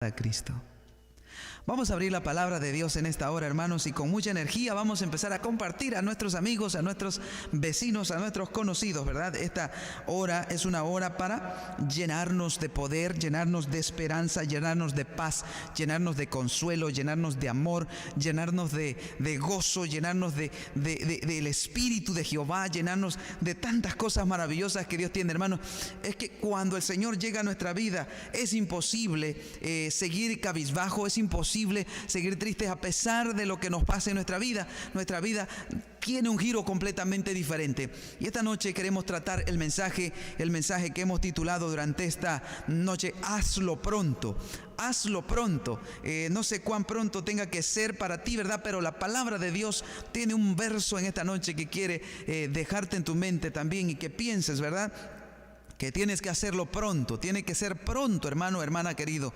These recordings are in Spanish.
A Cristo. Vamos a abrir la palabra de Dios en esta hora, hermanos, y con mucha energía vamos a empezar a compartir a nuestros amigos, a nuestros vecinos, a nuestros conocidos, ¿verdad? Esta hora es una hora para llenarnos de poder, llenarnos de esperanza, llenarnos de paz, llenarnos de consuelo, llenarnos de amor, llenarnos de gozo, llenarnos del Espíritu de Jehová, llenarnos de tantas cosas maravillosas que Dios tiene, hermanos. Es que cuando el Señor llega a nuestra vida es imposible seguir cabizbajo, es imposible seguir tristes a pesar de lo que nos pase en nuestra vida. Nuestra vida tiene un giro completamente diferente. Y esta noche queremos tratar el mensaje que hemos titulado durante esta noche: hazlo pronto. Hazlo pronto. No sé cuán pronto tenga que ser para ti, ¿verdad? Pero la palabra de Dios tiene un verso en esta noche que quiere dejarte en tu mente también y que pienses, ¿verdad? Que tienes que hacerlo pronto, tiene que ser pronto, hermano, hermana querido.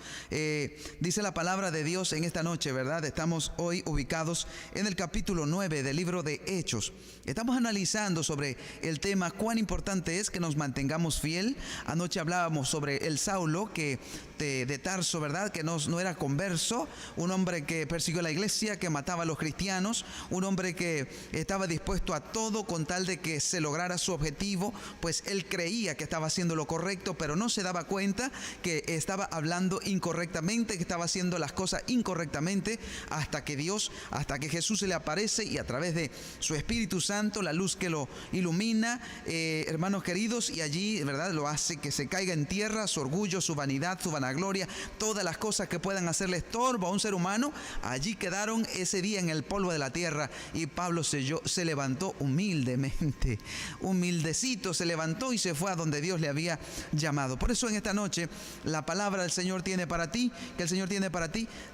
Dice la palabra de Dios en esta noche, ¿verdad? Estamos hoy ubicados en el capítulo 9 del libro de Hechos. Estamos analizando sobre el tema cuán importante es que nos mantengamos fiel. Anoche hablábamos sobre el Saulo de Tarso, ¿verdad? Que no era converso, un hombre que persiguió a la iglesia, que mataba a los cristianos, un hombre que estaba dispuesto a todo con tal de que se lograra su objetivo, pues él creía que estaba haciendo lo correcto, pero no se daba cuenta que estaba hablando incorrectamente, que estaba haciendo las cosas incorrectamente, hasta que Jesús se le aparece y a través de su Espíritu Santo, la luz que lo ilumina, hermanos queridos, y allí, ¿verdad?, lo hace que se caiga en tierra su orgullo, su vanidad, su vanagloria, todas las cosas que puedan hacerle estorbo a un ser humano, allí quedaron ese día en el polvo de la tierra. Y Pablo se levantó humildemente, humildecito, se levantó y se fue a donde Dios le había llamado. Por eso en esta noche la palabra del Señor tiene para ti,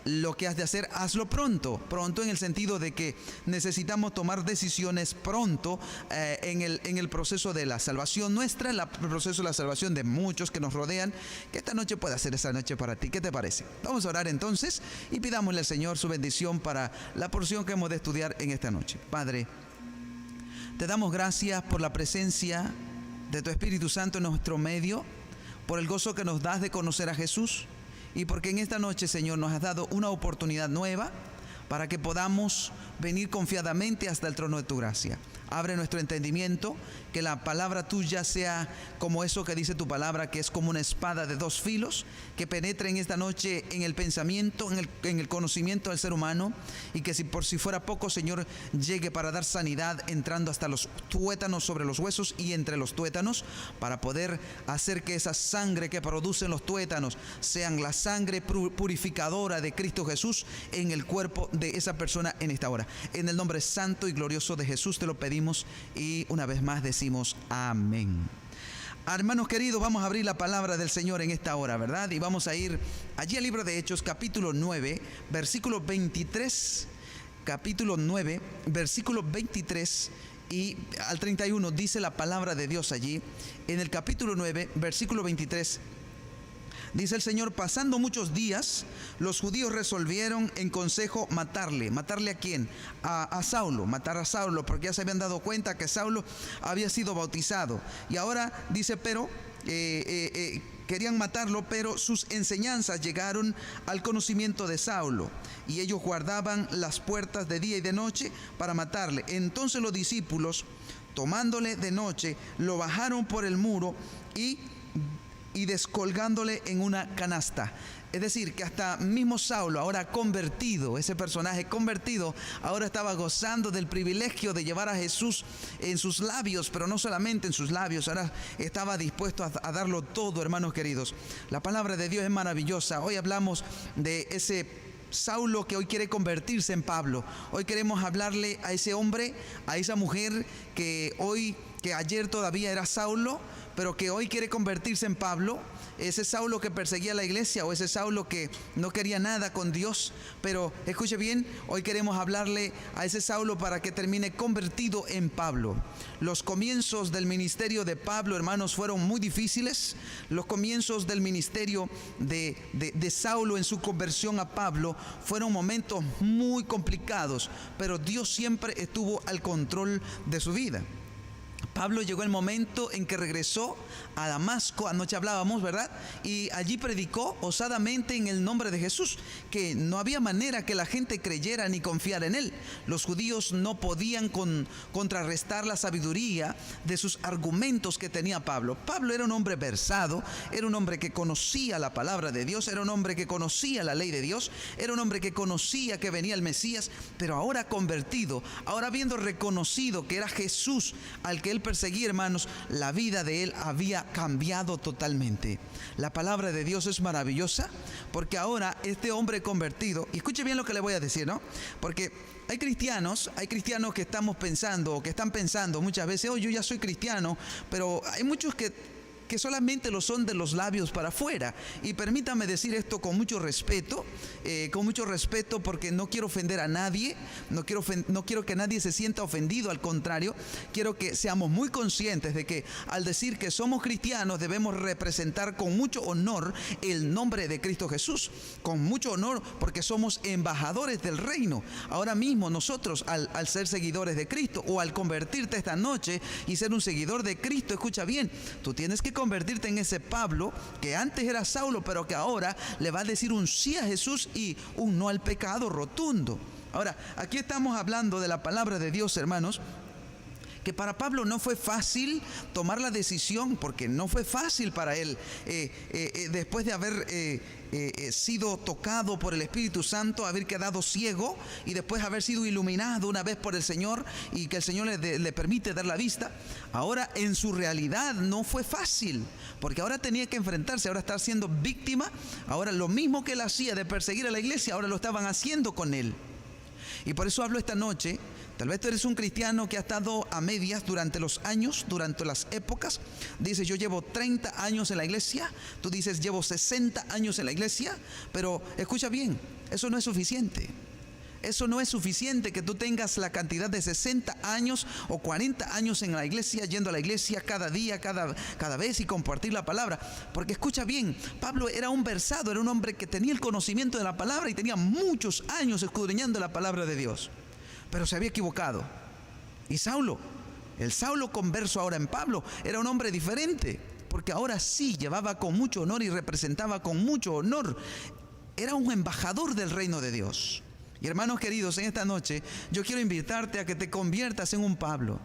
lo que has de hacer, hazlo pronto. Pronto en el sentido de que necesitamos tomar decisiones pronto en el proceso de la salvación nuestra, en el proceso de la salvación de muchos que nos rodean, que esta noche pueda ser esa noche para ti. ¿Qué te parece? Vamos a orar entonces y pidámosle al Señor su bendición para la porción que hemos de estudiar en esta noche. Padre, te damos gracias por la presencia de tu Espíritu Santo en nuestro medio, por el gozo que nos das de conocer a Jesús, y porque en esta noche, Señor, nos has dado una oportunidad nueva para que podamos venir confiadamente hasta el trono de tu gracia. Abre nuestro entendimiento, que la palabra tuya sea como eso que dice tu palabra, que es como una espada de dos filos, que penetre en esta noche en el pensamiento, en el conocimiento del ser humano, y que si fuera poco, Señor, llegue para dar sanidad, entrando hasta los tuétanos, sobre los huesos y entre los tuétanos, para poder hacer que esa sangre que producen los tuétanos sean la sangre purificadora de Cristo Jesús en el cuerpo de esa persona en esta hora. En el nombre santo y glorioso de Jesús te lo pedimos, y una vez más decimos amén. Hermanos queridos, vamos a abrir la palabra del Señor en esta hora, ¿verdad? Y vamos a ir allí al libro de Hechos, capítulo 9, versículo 23, capítulo 9, versículo 23 y al 31, dice la palabra de Dios allí, en el capítulo 9, versículo 23, dice el Señor: pasando muchos días, los judíos resolvieron en consejo matarle. ¿Matarle a quién? A Saulo, matar a Saulo, porque ya se habían dado cuenta que Saulo había sido bautizado. Y ahora dice, pero querían matarlo, pero sus enseñanzas llegaron al conocimiento de Saulo, y ellos guardaban las puertas de día y de noche para matarle. Entonces los discípulos, tomándole de noche, lo bajaron por el muro y descolgándole en una canasta. Es decir, que hasta mismo Saulo, ahora convertido, ese personaje convertido, ahora estaba gozando del privilegio de llevar a Jesús en sus labios, pero no solamente en sus labios, ahora estaba dispuesto a darlo todo, hermanos queridos. La palabra de Dios es maravillosa. Hoy hablamos de ese Saulo que hoy quiere convertirse en Pablo. Hoy queremos hablarle a ese hombre, a esa mujer que ayer todavía era Saulo, pero que hoy quiere convertirse en Pablo. Ese Saulo que perseguía a la iglesia, o ese Saulo que no quería nada con Dios. Pero escuche bien, hoy queremos hablarle a ese Saulo para que termine convertido en Pablo. Los comienzos del ministerio de Pablo, hermanos, fueron muy difíciles. Los comienzos del ministerio de Saulo en su conversión a Pablo fueron momentos muy complicados, pero Dios siempre estuvo al control de su vida. Pablo llegó el momento en que regresó a Damasco, anoche hablábamos, ¿verdad? Y allí predicó osadamente en el nombre de Jesús, que no había manera que la gente creyera ni confiara en él. Los judíos no podían contrarrestar la sabiduría de sus argumentos que tenía Pablo. Pablo era un hombre versado, era un hombre que conocía la palabra de Dios, era un hombre que conocía la ley de Dios, era un hombre que conocía que venía el Mesías, pero ahora convertido, ahora habiendo reconocido que era Jesús al que él perseguía, hermanos, la vida de él había cambiado totalmente. La palabra de Dios es maravillosa, porque ahora este hombre convertido, y escuche bien lo que le voy a decir, ¿no? Porque hay cristianos que estamos pensando, o que están pensando muchas veces, oh, yo ya soy cristiano, pero hay muchos que solamente lo son de los labios para afuera. Y permítame decir esto con mucho respeto, porque no quiero ofender a nadie, no quiero que nadie se sienta ofendido, al contrario, quiero que seamos muy conscientes de que al decir que somos cristianos debemos representar con mucho honor el nombre de Cristo Jesús, con mucho honor, porque somos embajadores del reino. Ahora mismo nosotros al ser seguidores de Cristo, o al convertirte esta noche y ser un seguidor de Cristo, escucha bien, tú tienes que convertirte en ese Pablo que antes era Saulo, pero que ahora le va a decir un sí a Jesús y un no al pecado rotundo. Ahora, aquí estamos hablando de la palabra de Dios, hermanos, que para Pablo no fue fácil tomar la decisión, porque no fue fácil para él, después de haber sido tocado por el Espíritu Santo, haber quedado ciego y después haber sido iluminado una vez por el Señor, y que el Señor le permite dar la vista. Ahora en su realidad no fue fácil, porque ahora tenía que enfrentarse, ahora estar siendo víctima. Ahora lo mismo que él hacía de perseguir a la iglesia, ahora lo estaban haciendo con él. Y por eso hablo esta noche. Tal vez tú eres un cristiano que ha estado a medias durante los años, durante las épocas. Dices, yo llevo 30 años en la iglesia. Tú dices, llevo 60 años en la iglesia. Pero escucha bien, eso no es suficiente. Eso no es suficiente que tú tengas la cantidad de 60 años o 40 años en la iglesia, yendo a la iglesia cada día, cada vez, y compartir la palabra. Porque escucha bien, Pablo era un versado, era un hombre que tenía el conocimiento de la palabra y tenía muchos años escudriñando la palabra de Dios. Pero se había equivocado. Y Saulo, el Saulo converso ahora en Pablo, era un hombre diferente, porque ahora sí llevaba con mucho honor y representaba con mucho honor. Era un embajador del reino de Dios. Y hermanos queridos, en esta noche yo quiero invitarte a que te conviertas en un Pablo,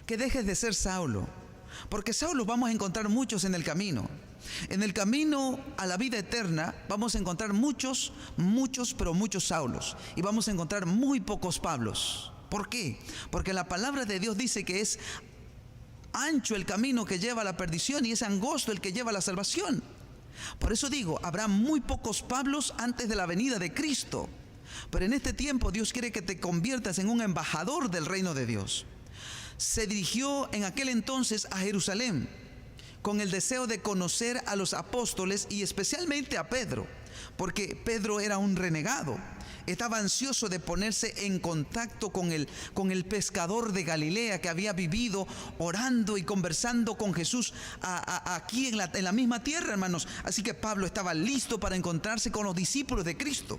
que dejes de ser Saulo, porque Saulo vamos a encontrar muchos en el camino. En el camino a la vida eterna vamos a encontrar muchos Saulos, y vamos a encontrar muy pocos Pablos. ¿Por qué? Porque la palabra de Dios dice que es ancho el camino que lleva a la perdición y es angosto el que lleva a la salvación. Por eso digo, habrá muy pocos Pablos antes de la venida de Cristo. Pero en este tiempo Dios quiere que te conviertas en un embajador del reino de Dios. Se dirigió en aquel entonces a Jerusalén con el deseo de conocer a los apóstoles y especialmente a Pedro, porque Pedro era un renegado. Estaba ansioso de ponerse en contacto con el pescador de Galilea que había vivido orando y conversando con Jesús aquí en la misma tierra, hermanos. Así que Pablo estaba listo para encontrarse con los discípulos de Cristo.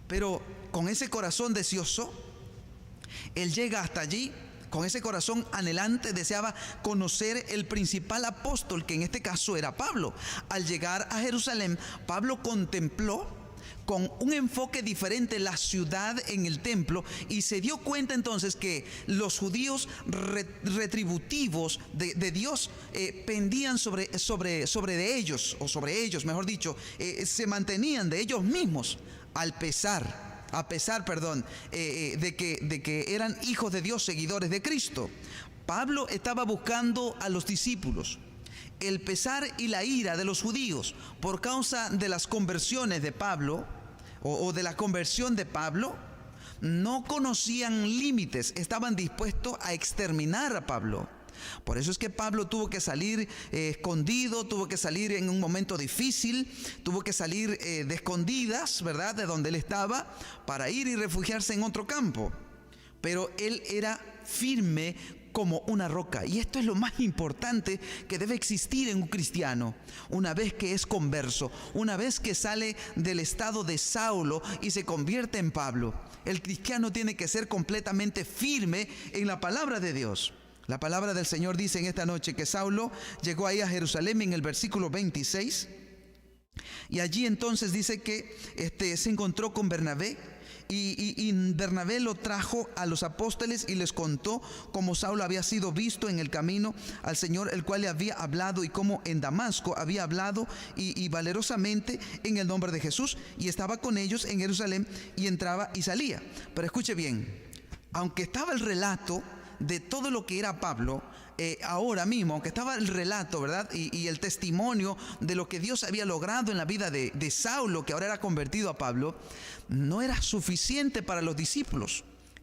Pero con ese corazón deseoso, él llega hasta allí. Con ese corazón anhelante deseaba conocer el principal apóstol, que en este caso era Pablo. Al llegar a Jerusalén, Pablo contempló con un enfoque diferente la ciudad en el templo y se dio cuenta entonces que los judíos retributivos de Dios pendían sobre ellos, mejor dicho, se mantenían de ellos mismos a pesar de que eran hijos de Dios, seguidores de Cristo. Pablo estaba buscando a los discípulos. El pesar y la ira de los judíos por causa de las conversiones de Pablo o de la conversión de Pablo no conocían límites, estaban dispuestos a exterminar a Pablo. Por eso es que Pablo tuvo que salir escondido, tuvo que salir en un momento difícil, tuvo que salir de escondidas, ¿verdad?, de donde él estaba, para ir y refugiarse en otro campo. Pero él era firme como una roca. Y esto es lo más importante que debe existir en un cristiano. Una vez que es converso, una vez que sale del estado de Saulo y se convierte en Pablo, el cristiano tiene que ser completamente firme en la palabra de Dios. La palabra del Señor dice en esta noche que Saulo llegó ahí a Jerusalén en el versículo 26. Y allí entonces dice que se encontró con Bernabé. Y Bernabé lo trajo a los apóstoles y les contó cómo Saulo había sido visto en el camino al Señor, el cual le había hablado, y cómo en Damasco había hablado y valerosamente en el nombre de Jesús, y estaba con ellos en Jerusalén y entraba y salía. Pero escuche bien, aunque estaba el relato de todo lo que era Pablo, ahora mismo, aunque estaba el relato, ¿verdad? Y el testimonio de lo que Dios había logrado en la vida de Saulo, que ahora era convertido a Pablo, no era suficiente para los discípulos.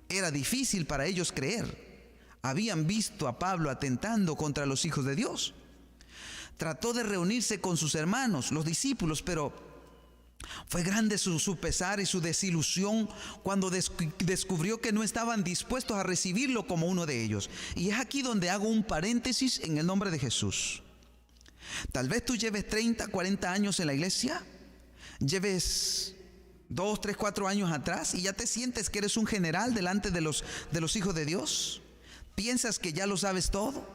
Era difícil para ellos creer. Habían visto a Pablo atentando contra los hijos de Dios. Trató de reunirse con sus hermanos, los discípulos, pero fue grande su pesar y su desilusión cuando descubrió que no estaban dispuestos a recibirlo como uno de ellos. Y es aquí donde hago un paréntesis en el nombre de Jesús. Tal vez tú lleves 30, 40 años en la iglesia, lleves 2, 3, 4 años atrás y ya te sientes que eres un general delante de los hijos de Dios. Piensas que ya lo sabes todo.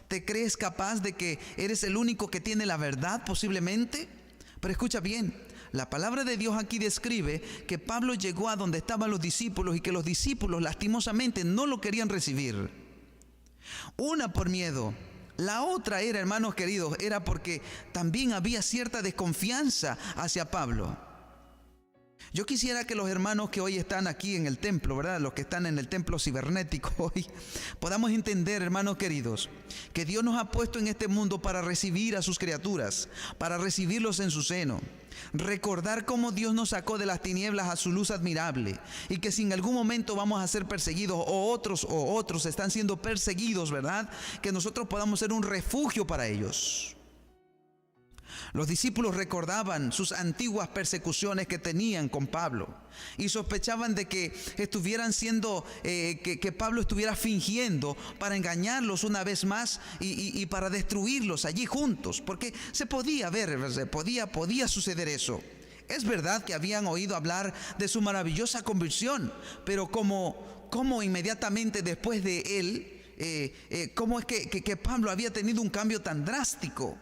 ¿Te crees capaz de que eres el único que tiene la verdad posiblemente? Pero escucha bien, la palabra de Dios aquí describe que Pablo llegó a donde estaban los discípulos y que los discípulos lastimosamente no lo querían recibir. Una por miedo, la otra era, hermanos queridos, era porque también había cierta desconfianza hacia Pablo. Yo quisiera que los hermanos que hoy están aquí en el templo, ¿verdad? Los que están en el templo cibernético hoy, podamos entender, hermanos queridos, que Dios nos ha puesto en este mundo para recibir a sus criaturas, para recibirlos en su seno. Recordar cómo Dios nos sacó de las tinieblas a su luz admirable, y que si en algún momento vamos a ser perseguidos o otros están siendo perseguidos, ¿verdad? Que nosotros podamos ser un refugio para ellos. Los discípulos recordaban sus antiguas persecuciones que tenían con Pablo y sospechaban de que estuvieran siendo, que Pablo estuviera fingiendo para engañarlos una vez más y para destruirlos allí juntos, porque se podía ver, podía suceder eso. Es verdad que habían oído hablar de su maravillosa conversión, pero como inmediatamente después de él, cómo es que Pablo había tenido un cambio tan drástico.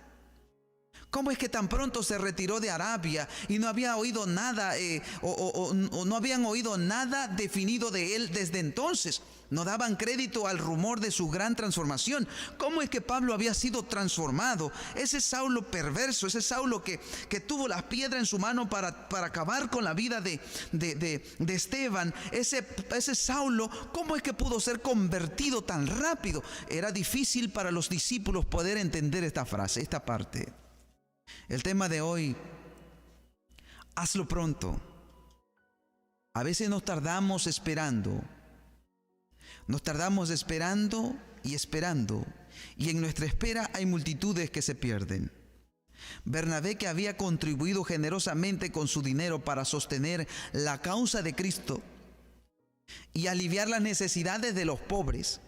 ¿Cómo es que tan pronto se retiró de Arabia y no había oído nada o no habían oído nada definido de él desde entonces? No daban crédito al rumor de su gran transformación. ¿Cómo es que Pablo había sido transformado? Ese Saulo perverso, ese Saulo que tuvo las piedras en su mano para acabar con la vida de Esteban, ese Saulo, ¿cómo es que pudo ser convertido tan rápido? Era difícil para los discípulos poder entender esta frase, esta parte. El tema de hoy, hazlo pronto. A veces nos tardamos esperando y en nuestra espera hay multitudes que se pierden. Bernabé, que había contribuido generosamente con su dinero para sostener la causa de Cristo y aliviar las necesidades de los pobres,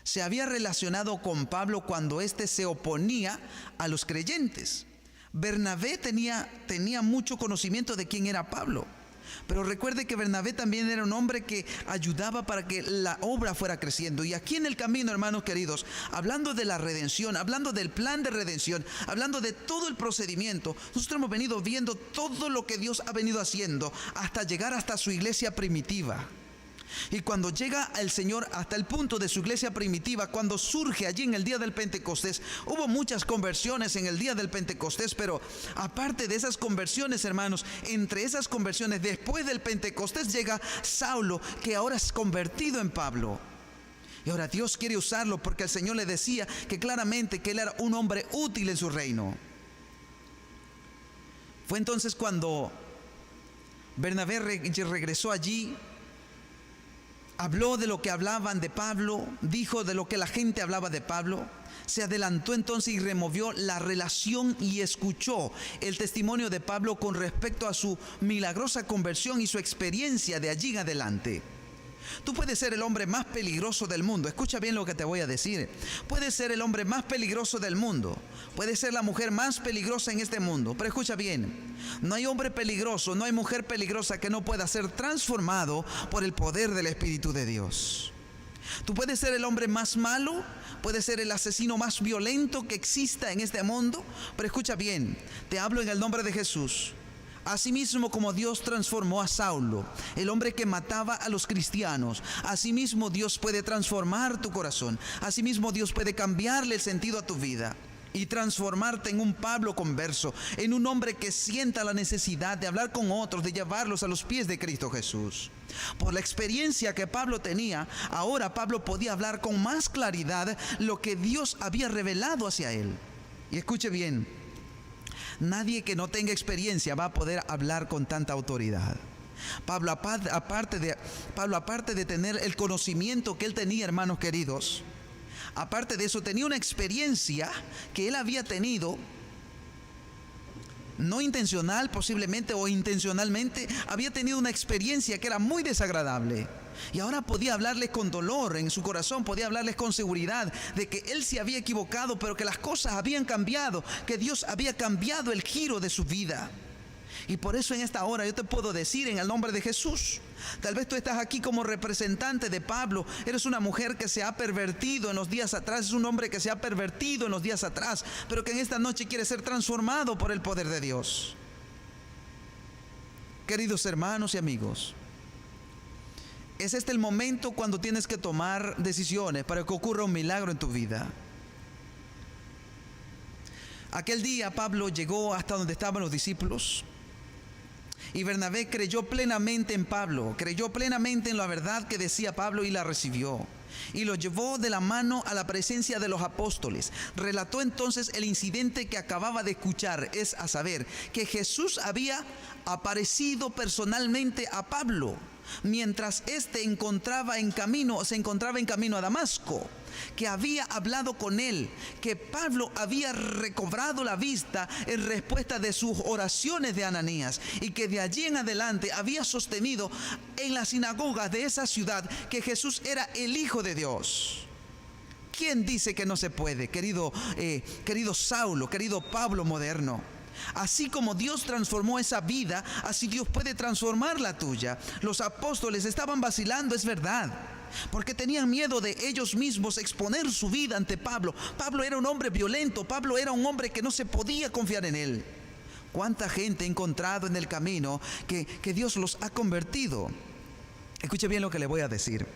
se había relacionado con Pablo cuando éste se oponía a los creyentes. Bernabé tenía mucho conocimiento de quién era Pablo, pero recuerde que Bernabé también era un hombre que ayudaba para que la obra fuera creciendo. Y aquí en el camino, hermanos queridos, hablando de la redención, hablando del plan de redención, hablando de todo el procedimiento, nosotros hemos venido viendo todo lo que Dios ha venido haciendo hasta llegar hasta su iglesia primitiva. Y cuando llega el Señor hasta el punto de su iglesia primitiva, cuando surge allí en el día del Pentecostés, hubo muchas conversiones en el día del Pentecostés, pero aparte de esas conversiones, hermanos, entre esas conversiones, después del Pentecostés llega Saulo, que ahora es convertido en Pablo. Y ahora Dios quiere usarlo porque el Señor le decía que claramente que él era un hombre útil en su reino. Fue entonces cuando Bernabé regresó allí. Habló de lo que hablaban de Pablo, dijo de lo que la gente hablaba de Pablo. Se adelantó entonces y removió la relación y escuchó el testimonio de Pablo con respecto a su milagrosa conversión y su experiencia de allí en adelante. Tú puedes ser el hombre más peligroso del mundo. Escucha bien lo que te voy a decir. Puedes ser el hombre más peligroso del mundo. Puedes ser la mujer más peligrosa en este mundo. Pero escucha bien. No hay hombre peligroso, no hay mujer peligrosa que no pueda ser transformado por el poder del Espíritu de Dios. Tú puedes ser el hombre más malo, puedes ser el asesino más violento que exista en este mundo, pero escucha bien, te hablo en el nombre de Jesús. Asimismo como Dios transformó a Saulo, el hombre que mataba a los cristianos, asimismo Dios puede transformar tu corazón, asimismo Dios puede cambiarle el sentido a tu vida y transformarte en un Pablo converso, en un hombre que sienta la necesidad de hablar con otros, de llevarlos a los pies de Cristo Jesús. Por la experiencia que Pablo tenía, ahora Pablo podía hablar con más claridad lo que Dios había revelado hacia él. Y escuche bien, nadie que no tenga experiencia va a poder hablar con tanta autoridad. Pablo, aparte de tener el conocimiento que él tenía, hermanos queridos, aparte de eso, tenía una experiencia que él había tenido, no intencional posiblemente o intencionalmente, había tenido una experiencia que era muy desagradable. Y ahora podía hablarles con dolor en su corazón, podía hablarles con seguridad de que él se había equivocado, pero que las cosas habían cambiado, que Dios había cambiado el giro de su vida. Y por eso en esta hora yo te puedo decir en el nombre de Jesús, tal vez tú estás aquí como representante de Pablo, eres una mujer que se ha pervertido en los días atrás, es un hombre que se ha pervertido en los días atrás, pero que en esta noche quiere ser transformado por el poder de Dios. Queridos hermanos y amigos, es este el momento cuando tienes que tomar decisiones para que ocurra un milagro en tu vida. Aquel día Pablo llegó hasta donde estaban los discípulos y Bernabé creyó plenamente en Pablo, creyó plenamente en la verdad que decía Pablo y la recibió. Y lo llevó de la mano a la presencia de los apóstoles. Relató entonces el incidente que acababa de escuchar, es a saber, que Jesús había aparecido personalmente a Pablo mientras éste se encontraba en camino a Damasco, que había hablado con él, que Pablo había recobrado la vista en respuesta de sus oraciones de Ananías y que de allí en adelante había sostenido en las sinagogas de esa ciudad que Jesús era el Hijo de Dios. ¿Quién dice que no se puede, querido Saulo, querido Pablo moderno? Así como Dios transformó esa vida, así Dios puede transformar la tuya. Los apóstoles estaban vacilando, es verdad, porque tenían miedo de ellos mismos exponer su vida ante Pablo. Pablo era un hombre violento, Pablo era un hombre que no se podía confiar en él. ¿Cuánta gente he encontrado en el camino que Dios los ha convertido? Escuche bien lo que le voy a decir.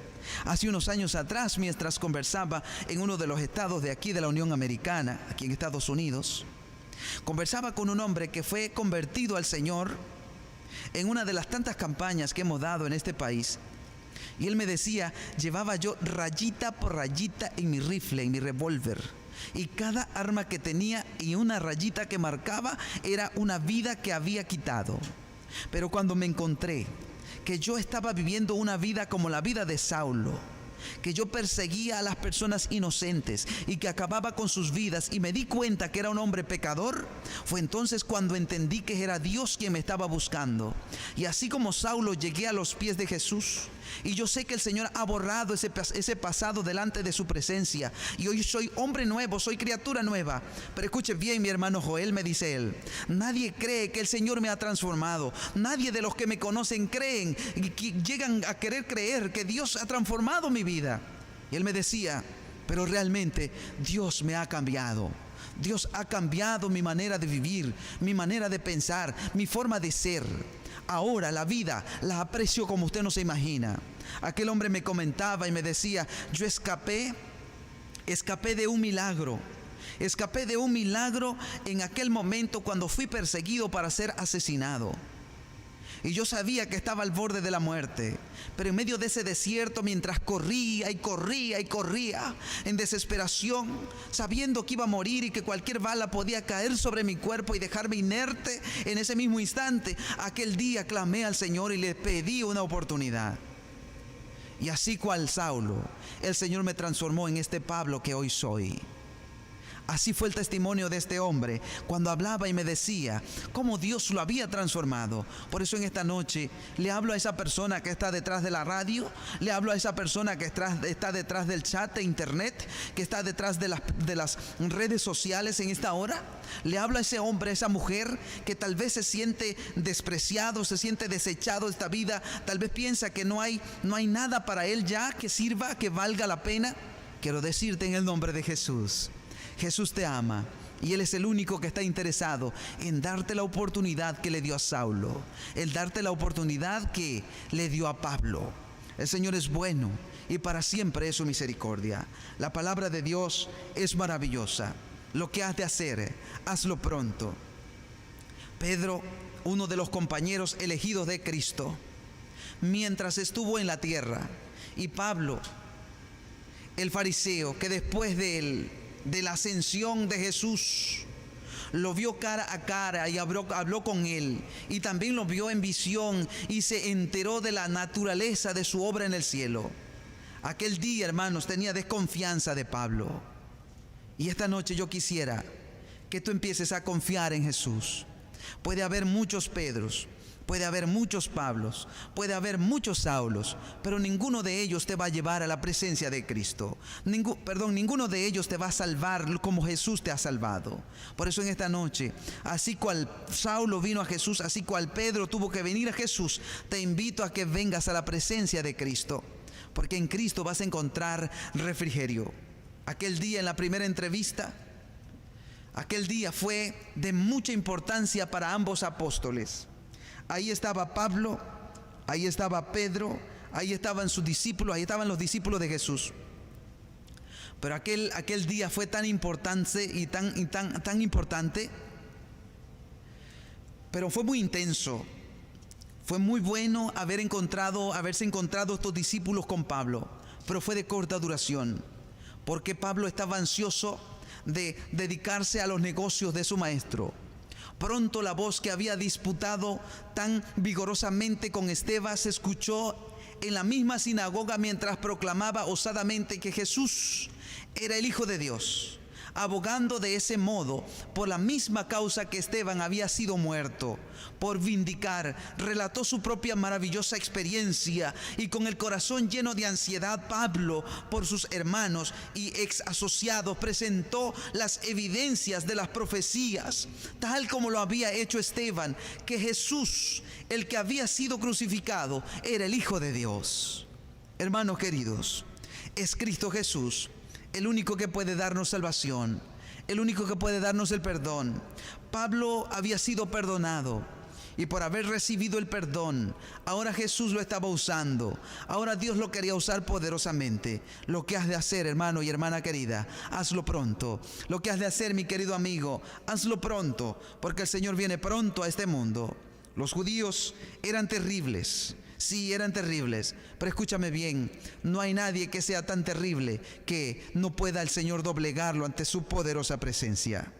Hace unos años atrás, mientras conversaba en uno de los estados de aquí de la Unión Americana, aquí en Estados Unidos, conversaba con un hombre que fue convertido al Señor en una de las tantas campañas que hemos dado en este país. Y él me decía, llevaba yo rayita por rayita en mi rifle, en mi revólver. Y cada arma que tenía y una rayita que marcaba era una vida que había quitado. Pero cuando me encontré que yo estaba viviendo una vida como la vida de Saulo, que yo perseguía a las personas inocentes y que acababa con sus vidas y me di cuenta que era un hombre pecador, fue entonces cuando entendí que era Dios quien me estaba buscando. Y así como Saulo llegué a los pies de Jesús, y yo sé que el Señor ha borrado ese pasado delante de su presencia, y hoy soy hombre nuevo, soy criatura nueva. Pero escuche bien, mi hermano Joel, me dice él, nadie cree que el Señor me ha transformado, nadie de los que me conocen creen y llegan a querer creer que Dios ha transformado mi vida. Y él me decía, pero realmente Dios me ha cambiado. Dios ha cambiado mi manera de vivir, mi manera de pensar, mi forma de ser. Ahora la vida la aprecio como usted no se imagina. Aquel hombre me comentaba y me decía, yo escapé de un milagro. Escapé de un milagro en aquel momento cuando fui perseguido para ser asesinado. Y yo sabía que estaba al borde de la muerte. Pero en medio de ese desierto, mientras corría en desesperación, sabiendo que iba a morir y que cualquier bala podía caer sobre mi cuerpo y dejarme inerte en ese mismo instante, aquel día clamé al Señor y le pedí una oportunidad. Y así cual Saulo, el Señor me transformó en este Pablo que hoy soy. Así fue el testimonio de este hombre cuando hablaba y me decía cómo Dios lo había transformado. Por eso en esta noche le hablo a esa persona que está detrás de la radio, le hablo a esa persona que está detrás del chat de internet, que está detrás de las redes sociales en esta hora. Le hablo a ese hombre, a esa mujer que tal vez se siente despreciado, se siente desechado de esta vida, tal vez piensa que no hay nada para él ya que sirva, que valga la pena. Quiero decirte en el nombre de Jesús, Jesús te ama y Él es el único que está interesado en darte la oportunidad que le dio a Saulo, el darte la oportunidad que le dio a Pablo. El Señor es bueno y para siempre es su misericordia. La palabra de Dios es maravillosa. Lo que has de hacer, hazlo pronto. Pedro, uno de los compañeros elegidos de Cristo, mientras estuvo en la tierra, y Pablo, el fariseo, que después de la ascensión de Jesús lo vio cara a cara y habló con él, y también lo vio en visión y se enteró de la naturaleza de su obra en el cielo. Aquel día, hermanos, tenía desconfianza de Pablo. Y esta noche yo quisiera que tú empieces a confiar en Jesús. Puede haber muchos Pedros, puede haber muchos Pablos, puede haber muchos Saulos, pero ninguno de ellos te va a llevar a la presencia de Cristo. Ninguno de ellos te va a salvar como Jesús te ha salvado. Por eso en esta noche, así cual Saulo vino a Jesús, así cual Pedro tuvo que venir a Jesús, te invito a que vengas a la presencia de Cristo, porque en Cristo vas a encontrar refrigerio. Aquel día en la primera entrevista, aquel día fue de mucha importancia para ambos apóstoles. Ahí estaba Pablo, ahí estaba Pedro, ahí estaban sus discípulos, ahí estaban los discípulos de Jesús. Pero aquel día fue tan importante y tan importante, pero fue muy intenso. Fue muy bueno haberse encontrado estos discípulos con Pablo, pero fue de corta duración, porque Pablo estaba ansioso de dedicarse a los negocios de su maestro. Pronto la voz que había disputado tan vigorosamente con Esteban se escuchó en la misma sinagoga mientras proclamaba osadamente que Jesús era el Hijo de Dios, abogando de ese modo por la misma causa que Esteban había sido muerto. Por vindicar, relató su propia maravillosa experiencia, y con el corazón lleno de ansiedad, Pablo, por sus hermanos y ex asociados, presentó las evidencias de las profecías, tal como lo había hecho Esteban, que Jesús, el que había sido crucificado, era el Hijo de Dios. Hermanos queridos, es Cristo Jesús el único que puede darnos salvación, el único que puede darnos el perdón. Pablo había sido perdonado, y por haber recibido el perdón, ahora Jesús lo estaba usando. Ahora Dios lo quería usar poderosamente. Lo que has de hacer, hermano y hermana querida, hazlo pronto. Lo que has de hacer, mi querido amigo, hazlo pronto, porque el Señor viene pronto a este mundo. Los judíos eran terribles. Sí, eran terribles, pero escúchame bien, no hay nadie que sea tan terrible que no pueda el Señor doblegarlo ante su poderosa presencia.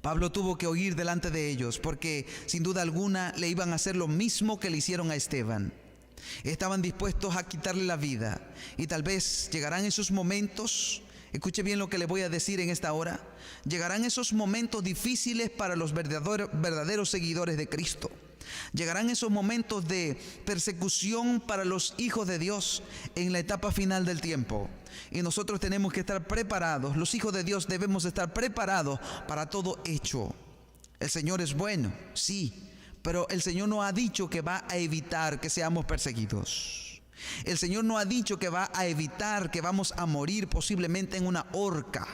Pablo tuvo que huir delante de ellos, porque sin duda alguna le iban a hacer lo mismo que le hicieron a Esteban. Estaban dispuestos a quitarle la vida, y tal vez llegarán esos momentos. Escuche bien lo que le voy a decir en esta hora. Llegarán esos momentos difíciles para los verdaderos seguidores de Cristo. Llegarán esos momentos de persecución para los hijos de Dios en la etapa final del tiempo. Y nosotros tenemos que estar preparados. Los hijos de Dios debemos estar preparados para todo hecho. El Señor es bueno, sí, pero el Señor no ha dicho que va a evitar que seamos perseguidos. El Señor no ha dicho que va a evitar que vamos a morir posiblemente en una horca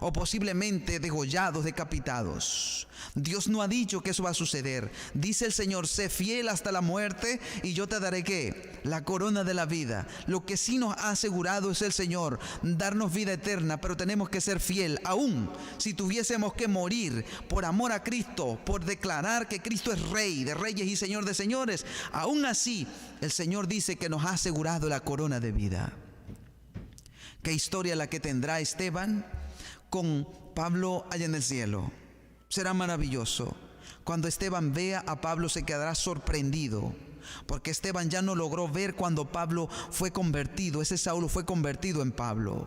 o posiblemente degollados, decapitados. Dios no ha dicho que eso va a suceder. Dice el Señor: sé fiel hasta la muerte y yo te daré ¿qué? La corona de la vida. Lo que sí nos ha asegurado es el Señor, darnos vida eterna, pero tenemos que ser fiel. Aún si tuviésemos que morir por amor a Cristo, por declarar que Cristo es Rey de reyes y Señor de señores, aún así el Señor dice que nos ha asegurado la corona de vida. ¿Qué historia la que tendrá Esteban con Pablo allá en el cielo? Será maravilloso. Cuando Esteban vea a Pablo se quedará sorprendido, porque Esteban ya no logró ver cuando Pablo fue convertido. Ese Saulo fue convertido en Pablo.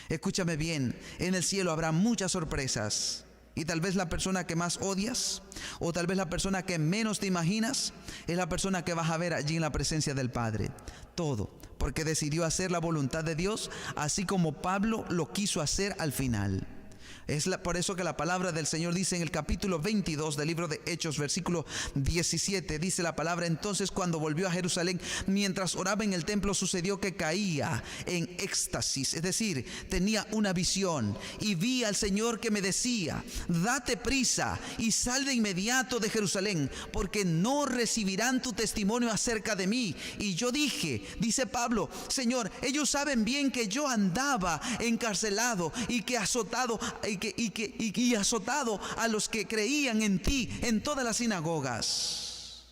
Escúchame bien, en el cielo habrá muchas sorpresas. Y tal vez la persona que más odias, o tal vez la persona que menos te imaginas, es la persona que vas a ver allí en la presencia del Padre. Todo, porque decidió hacer la voluntad de Dios, así como Pablo lo quiso hacer al final. Por eso que la palabra del Señor dice en el capítulo 22 del libro de Hechos, versículo 17, dice la palabra: entonces cuando volvió a Jerusalén, mientras oraba en el templo, sucedió que caía en éxtasis, es decir, tenía una visión, y vi al Señor que me decía: date prisa y sal de inmediato de Jerusalén, porque no recibirán tu testimonio acerca de mí. Y yo dije, dice Pablo: Señor, ellos saben bien que yo andaba encarcelado y que azotado y azotado a los que creían en ti en todas las sinagogas.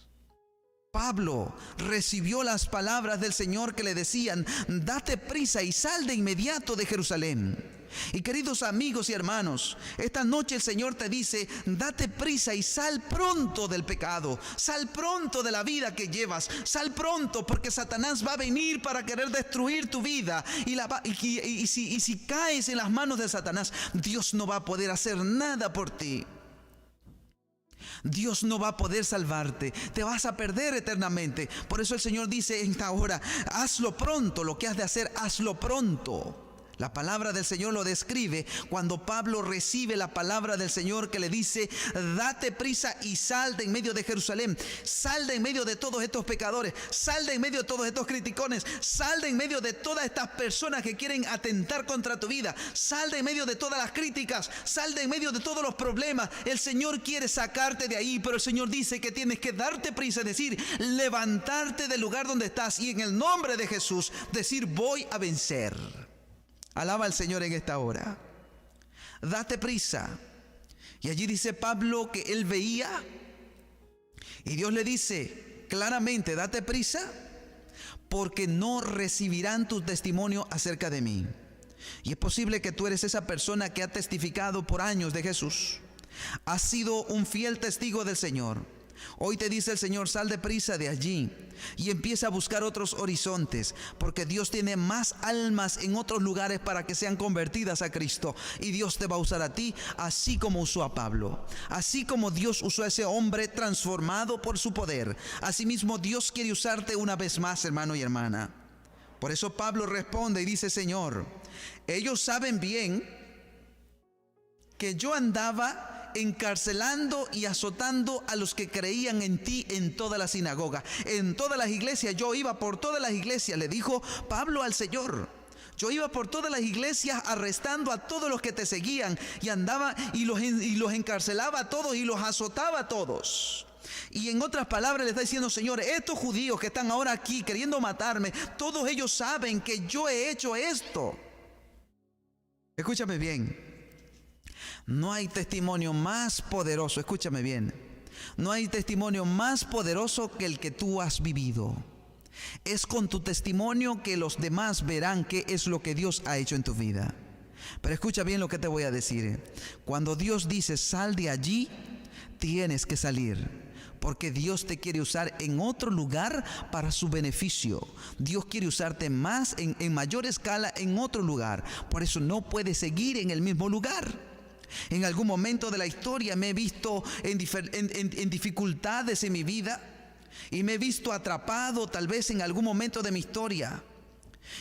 Pablo recibió las palabras del Señor que le decían: date prisa y sal de inmediato de Jerusalén. Y queridos amigos y hermanos, esta noche el Señor te dice: date prisa y sal pronto del pecado, sal pronto de la vida que llevas, sal pronto, porque Satanás va a venir para querer destruir tu vida. Y si caes en las manos de Satanás, Dios no va a poder hacer nada por ti. Dios no va a poder salvarte, te vas a perder eternamente. Por eso el Señor dice en esta hora: hazlo pronto, lo que has de hacer, hazlo pronto. La palabra del Señor lo describe cuando Pablo recibe la palabra del Señor que le dice: date prisa y sal de en medio de Jerusalén, sal de en medio de todos estos pecadores, sal de en medio de todos estos criticones, sal de en medio de todas estas personas que quieren atentar contra tu vida, sal de en medio de todas las críticas, sal de en medio de todos los problemas. El Señor quiere sacarte de ahí, pero el Señor dice que tienes que darte prisa, es decir, levantarte del lugar donde estás y en el nombre de Jesús decir: voy a vencer. Alaba al Señor en esta hora. Date prisa. Y allí dice Pablo que él veía, y Dios le dice claramente: date prisa, porque no recibirán tu testimonio acerca de mí. Y es posible que tú eres esa persona que ha testificado por años de Jesús. Has sido un fiel testigo del Señor. Hoy te dice el Señor: sal deprisa de allí y empieza a buscar otros horizontes, porque Dios tiene más almas en otros lugares para que sean convertidas a Cristo. Y Dios te va a usar a ti, así como usó a Pablo, así como Dios usó a ese hombre transformado por su poder. Asimismo, Dios quiere usarte una vez más, hermano y hermana. Por eso Pablo responde y dice: Señor, ellos saben bien que yo andaba encarcelando y azotando a los que creían en ti en toda la sinagoga, en todas las iglesias. Yo iba por todas las iglesias, le dijo Pablo al Señor. Yo iba por todas las iglesias arrestando a todos los que te seguían, y andaba y los encarcelaba a todos y los azotaba a todos. Y en otras palabras le está diciendo: Señor, estos judíos que están ahora aquí queriendo matarme, todos ellos saben que yo he hecho esto. Escúchame bien. No hay testimonio más poderoso, escúchame bien, no hay testimonio más poderoso que el que tú has vivido. Es con tu testimonio que los demás verán qué es lo que Dios ha hecho en tu vida. Pero escucha bien lo que te voy a decir. Cuando Dios dice: sal de allí, tienes que salir, porque Dios te quiere usar en otro lugar para su beneficio. Dios quiere usarte más, en mayor escala, en otro lugar. Por eso no puedes seguir en el mismo lugar. En algún momento de la historia me he visto en dificultades en mi vida, y me he visto atrapado tal vez en algún momento de mi historia,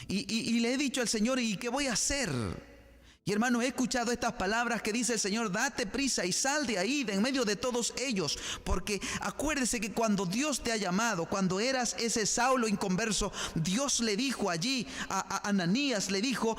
y le he dicho al Señor: ¿y qué voy a hacer? Y hermano, he escuchado estas palabras que dice el Señor: date prisa y sal de ahí, de en medio de todos ellos. Porque acuérdese que cuando Dios te ha llamado, cuando eras ese Saulo inconverso, Dios le dijo allí a Ananías, le dijo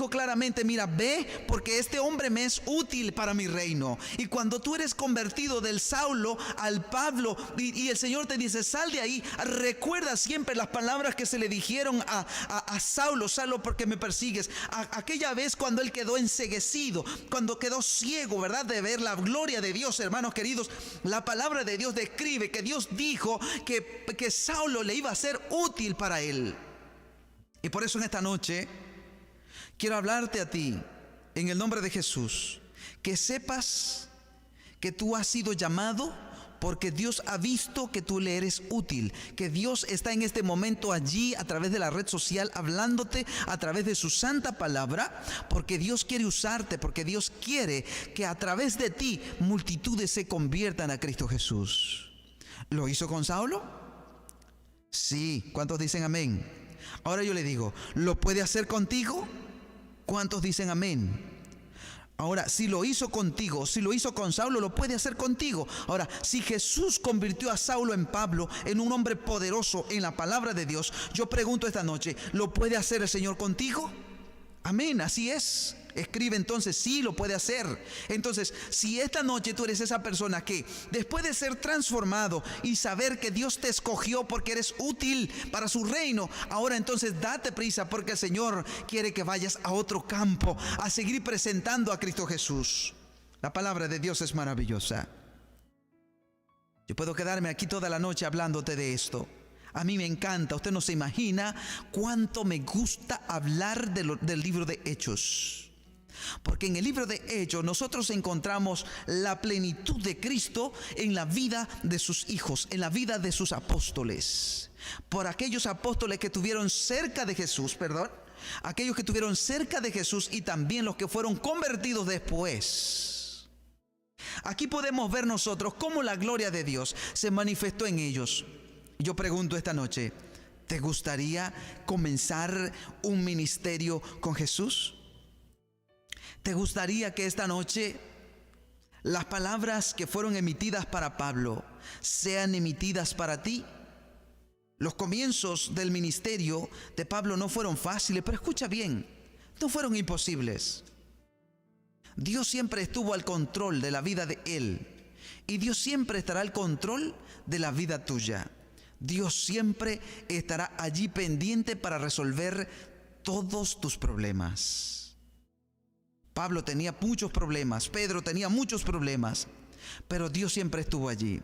claramente: mira, ve, porque este hombre me es útil para mi reino. Y cuando tú eres convertido del Saulo al Pablo, y el Señor te dice: sal de ahí, recuerda siempre las palabras que se le dijeron a Saulo: Saulo, porque me persigues. Aquella vez cuando él quedó enceguecido, cuando quedó ciego, ¿verdad?, de ver la gloria de Dios. Hermanos queridos, la palabra de Dios describe que Dios dijo que Saulo le iba a ser útil para él. Y por eso en esta noche quiero hablarte a ti en el nombre de Jesús, que sepas que tú has sido llamado porque Dios ha visto que tú le eres útil, que Dios está en este momento allí a través de la red social hablándote a través de su santa palabra, porque Dios quiere usarte, porque Dios quiere que a través de ti multitudes se conviertan a Cristo Jesús. ¿Lo hizo con Saulo? Sí. ¿Cuántos dicen amén? Ahora yo le digo, ¿lo puede hacer contigo? ¿Cuántos dicen amén? Ahora, si lo hizo contigo, si lo hizo con Saulo, lo puede hacer contigo. Ahora, si Jesús convirtió a Saulo en Pablo, en un hombre poderoso en la palabra de Dios, yo pregunto esta noche, ¿lo puede hacer el Señor contigo? Amén, así es. Escribe entonces, sí, lo puede hacer. Entonces, si esta noche tú eres esa persona que después de ser transformado y saber que Dios te escogió porque eres útil para su reino, ahora entonces date prisa, porque el Señor quiere que vayas a otro campo a seguir presentando a Cristo Jesús. La palabra de Dios es maravillosa. Yo puedo quedarme aquí toda la noche hablándote de esto. A mí me encanta, usted no se imagina cuánto me gusta hablar del libro de Hechos. Porque en el libro de Hechos nosotros encontramos la plenitud de Cristo en la vida de sus hijos, en la vida de sus apóstoles. Por aquellos apóstoles que estuvieron cerca de Jesús, aquellos que estuvieron cerca de Jesús y también los que fueron convertidos después. Aquí podemos ver nosotros cómo la gloria de Dios se manifestó en ellos. Yo pregunto esta noche, ¿te gustaría comenzar un ministerio con Jesús? ¿Te gustaría que esta noche las palabras que fueron emitidas para Pablo sean emitidas para ti? Los comienzos del ministerio de Pablo no fueron fáciles, pero escucha bien, no fueron imposibles. Dios siempre estuvo al control de la vida de él, y Dios siempre estará al control de la vida tuya. Dios siempre estará allí pendiente para resolver todos tus problemas. Pablo tenía muchos problemas, Pedro tenía muchos problemas, pero Dios siempre estuvo allí.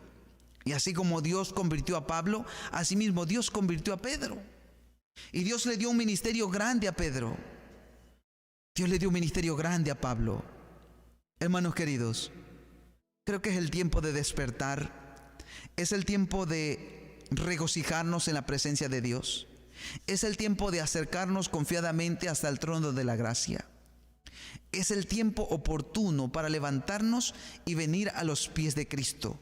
Y así como Dios convirtió a Pablo, asimismo Dios convirtió a Pedro. Y Dios le dio un ministerio grande a Pedro. Dios le dio un ministerio grande a Pablo. Hermanos queridos, creo que es el tiempo de despertar. Es el tiempo de regocijarnos en la presencia de Dios. Es el tiempo de acercarnos confiadamente hasta el trono de la gracia. Es el tiempo oportuno para levantarnos y venir a los pies de Cristo.